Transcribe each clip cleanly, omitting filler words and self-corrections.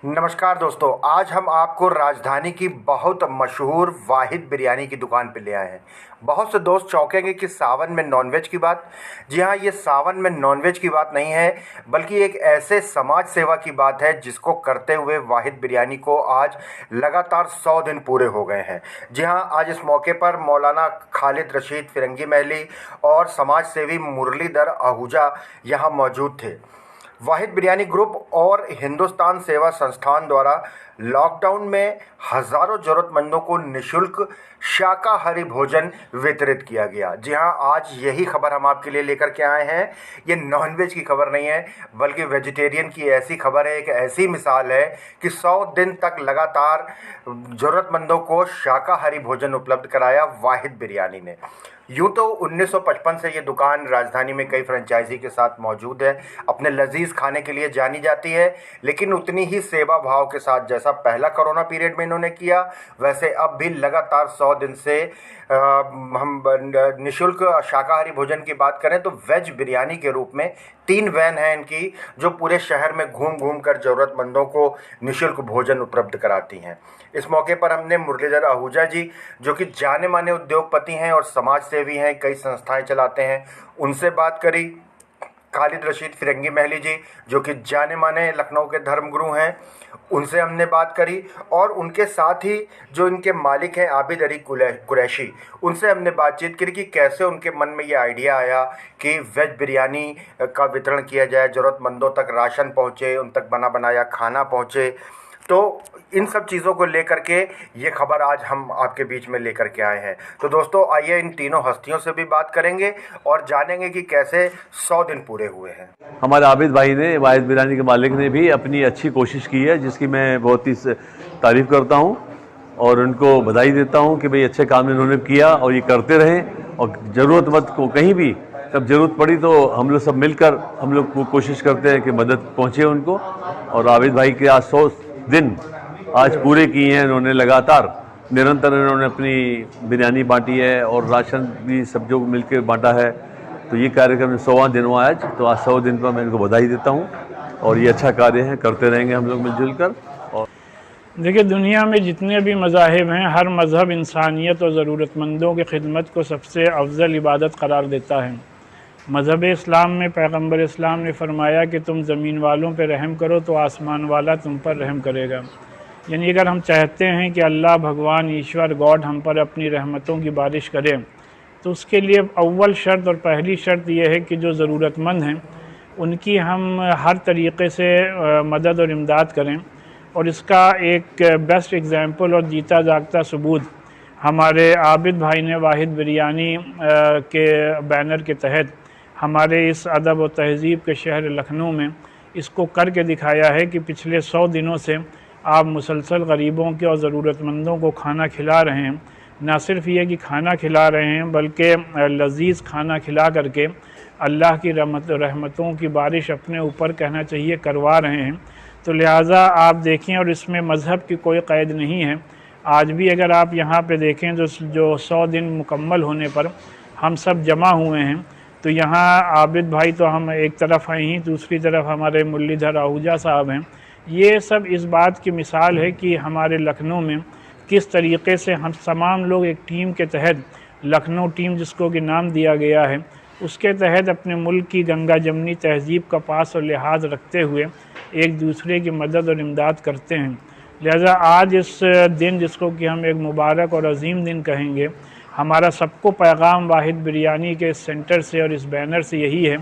नमस्कार दोस्तों, आज हम आपको राजधानी की बहुत मशहूर वाहिद बिरयानी की दुकान पे ले आए हैं। बहुत से दोस्त चौंकेंगे कि सावन में नॉनवेज की बात। जी हाँ, ये सावन में नॉनवेज की बात नहीं है, बल्कि एक ऐसे समाज सेवा की बात है जिसको करते हुए वाहिद बिरयानी को आज लगातार 100 दिन पूरे हो गए हैं। जी हाँ, आज इस मौके पर मौलाना खालिद रशीद फिरंगी महली और समाज सेवी मुरलीधर आहूजा यहाँ मौजूद थे। वाहिद बिरयानी ग्रुप और हिंदुस्तान सेवा संस्थान द्वारा लॉकडाउन में हज़ारों ज़रूरतमंदों को निःशुल्क शाकाहारी भोजन वितरित किया गया। जी हाँ, आज यही खबर हम आपके लिए लेकर के आए हैं। ये नॉनवेज की खबर नहीं है, बल्कि वेजिटेरियन की ऐसी खबर है, एक ऐसी मिसाल है कि 100 दिन तक लगातार ज़रूरतमंदों को शाकाहारी भोजन उपलब्ध कराया वाहिद बिरयानी ने। यूँ तो 1955 से ये दुकान राजधानी में कई फ्रेंचाइजी के साथ मौजूद है, अपने लजीज खाने के लिए जानी जाती है, लेकिन उतनी ही सेवा भाव के साथ जैसा पहला कोरोना पीरियड में इन्होंने किया, वैसे अब भी लगातार 100 दिन से हम निःशुल्क शाकाहारी भोजन की बात करें तो वेज बिरयानी के रूप में 3 वैन हैं इनकी, जो पूरे शहर में घूम घूम कर ज़रूरतमंदों को निःशुल्क भोजन उपलब्ध कराती हैं। इस मौके पर हमने मुरलीधर आहूजा जी, जो कि जाने माने उद्योगपति हैं और समाज सेवी हैं, कई संस्थाएं चलाते हैं, उनसे बात करी। खालिद रशीद फिरंगी महली जी, जो कि जाने माने लखनऊ के धर्मगुरु हैं, उनसे हमने बात करी। और उनके साथ ही जो इनके मालिक हैं आबिद अली कुरैशी, उनसे हमने बातचीत करी कि कैसे उनके मन में ये आइडिया आया कि वेज बिरयानी का वितरण किया जाए, ज़रूरतमंदों तक राशन पहुँचे, उन तक बना बनाया खाना पहुँचे। तो इन सब चीज़ों को लेकर के ये खबर आज हम आपके बीच में लेकर के आए हैं। तो दोस्तों, आइए इन तीनों हस्तियों से भी बात करेंगे और जानेंगे कि कैसे 100 दिन पूरे हुए हैं। हमारे आबिद भाई ने, वाहिद बिरयानी के मालिक ने भी अपनी अच्छी कोशिश की है, जिसकी मैं बहुत ही तारीफ़ करता हूँ और उनको बधाई देता हूँ कि भाई अच्छे काम इन्होंने किया और ये करते रहें। और ज़रूरतमंद को कहीं भी जब ज़रूरत पड़ी तो हम लोग सब मिलकर हम लोग कोशिश करते हैं कि मदद पहुँचे उनको। और आबिद भाई के आज 100 दिन आज पूरे किए हैं इन्होंने। लगातार निरंतर इन्होंने अपनी बिरयानी बांटी है और राशन भी सब जो मिलकर बांटा है। तो ये कार्यक्रम 100वां दिन हुआ आज, तो आज 100 दिन पर मैं इनको बधाई देता हूँ और ये अच्छा कार्य है, करते रहेंगे हम लोग मिलजुल कर। और देखिए, दुनिया में जितने भी मज़ाहिब हैं, हर मज़हब इंसानियत और ज़रूरतमंदों की खिदमत को सबसे अफजल इबादत करार देता है। मज़हब इस्लाम में पैगम्बर इस्लाम ने फरमाया कि तुम ज़मीन वालों पर रहम करो तो आसमान वाला तुम पर रहम करेगा। यानी अगर हम चाहते हैं कि अल्लाह भगवान ईश्वर गॉड हम पर अपनी रहमतों की बारिश करे, तो उसके लिए अव्वल शर्त और पहली शर्त यह है कि जो ज़रूरतमंद हैं उनकी हम हर तरीक़े से मदद और इमदाद करें। और इसका एक बेस्ट एग्ज़ाम्पल और जीता जागता सबूत हमारे आबिद भाई ने वाहिद बिरयानी के बैनर के तहत हमारे इस अदब व तहज़ीब के शहर लखनऊ में इसको करके दिखाया है कि पिछले 100 दिनों से आप मुसलसल गरीबों के और ज़रूरतमंदों को खाना खिला रहे हैं। ना सिर्फ ये कि खाना खिला रहे हैं, बल्कि लजीज़ खाना खिला करके अल्लाह की रहमतों की बारिश अपने ऊपर कहना चाहिए करवा रहे हैं। तो लिहाजा आप देखें, और इसमें मज़हब की कोई क़ैद नहीं है। आज भी अगर आप यहाँ पे देखें जो 100 दिन मुकम्मल होने पर हम सब जमा हुए हैं, तो यहाँ आबिद भाई तो हम एक तरफ हैं ही, दूसरी तरफ हमारे मुरलीधर आहूजा साहब हैं। ये सब इस बात की मिसाल है कि हमारे लखनऊ में किस तरीक़े से हम तमाम लोग एक टीम के तहत, लखनऊ टीम जिसको कि नाम दिया गया है, उसके तहत अपने मुल्क की गंगा जमनी तहज़ीब का पास और लिहाज रखते हुए एक दूसरे की मदद और इमदाद करते हैं। लिहाजा आज इस दिन, जिसको कि हम एक मुबारक और अजीम दिन कहेंगे, हमारा सबको पैगाम वाहिद बिरयानी के सेंटर से और इस बैनर से यही है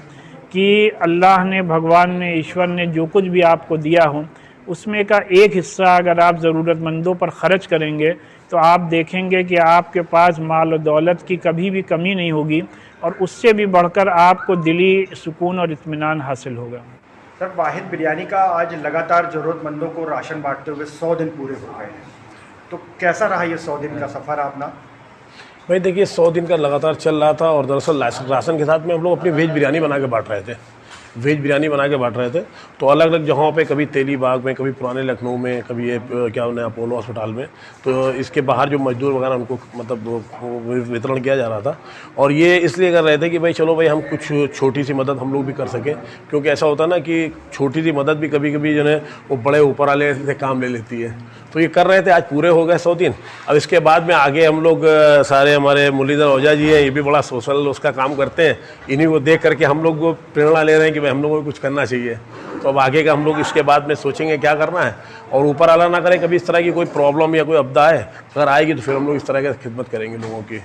कि अल्लाह ने, भगवान ने, ईश्वर ने जो कुछ भी आपको दिया हो, उसमें का एक हिस्सा अगर आप ज़रूरतमंदों पर ख़र्च करेंगे तो आप देखेंगे कि आपके पास माल और दौलत की कभी भी कमी नहीं होगी, और उससे भी बढ़कर आपको दिली सुकून और इत्मीनान हासिल होगा। सर, वाहिद बिरयानी का आज लगातार ज़रूरतमंदों को राशन बांटते हुए 100 दिन पूरे हो गए हैं, तो कैसा रहा ये 100 दिन का सफ़र अपना? भाई देखिए, 100 दिन का लगातार चल रहा था और दरअसल राशन के साथ में हम लोग अपनी वेज बिरयानी बना के बांट रहे थे। वेज बिरयानी बना के बांट रहे थे। तो अलग अलग जगहों पे, कभी तेली बाग में, कभी पुराने लखनऊ में, कभी ये क्या उन्हें अपोलो अस्पताल में, तो इसके बाहर जो मजदूर वगैरह उनको मतलब वितरण किया जा रहा था। और ये इसलिए कर रहे थे कि भाई चलो भाई हम कुछ छोटी सी मदद हम लोग भी कर सकें, क्योंकि ऐसा होता है ना कि छोटी सी मदद भी कभी कभी जो है वो बड़े ऊपर वाले से काम ले लेती है। तो ये कर रहे थे, आज पूरे हो गए 100 दिन। अब इसके बाद में आगे हम लोग सारे हमारे मुरलीधर ओझा जी हैं, ये भी बड़ा सोशल उसका काम करते हैं, इन्हीं को देख करके हम लोग वो प्रेरणा ले रहे हैं कि भाई हम लोगों को कुछ करना चाहिए। तो अब आगे का हम लोग इसके बाद में सोचेंगे क्या करना है, और ऊपर वाला ना करे कभी इस तरह की कोई प्रॉब्लम या कोई आपदा है, अगर आएगी तो फिर हम लोग इस तरह की खिदमत करेंगे लोगों की।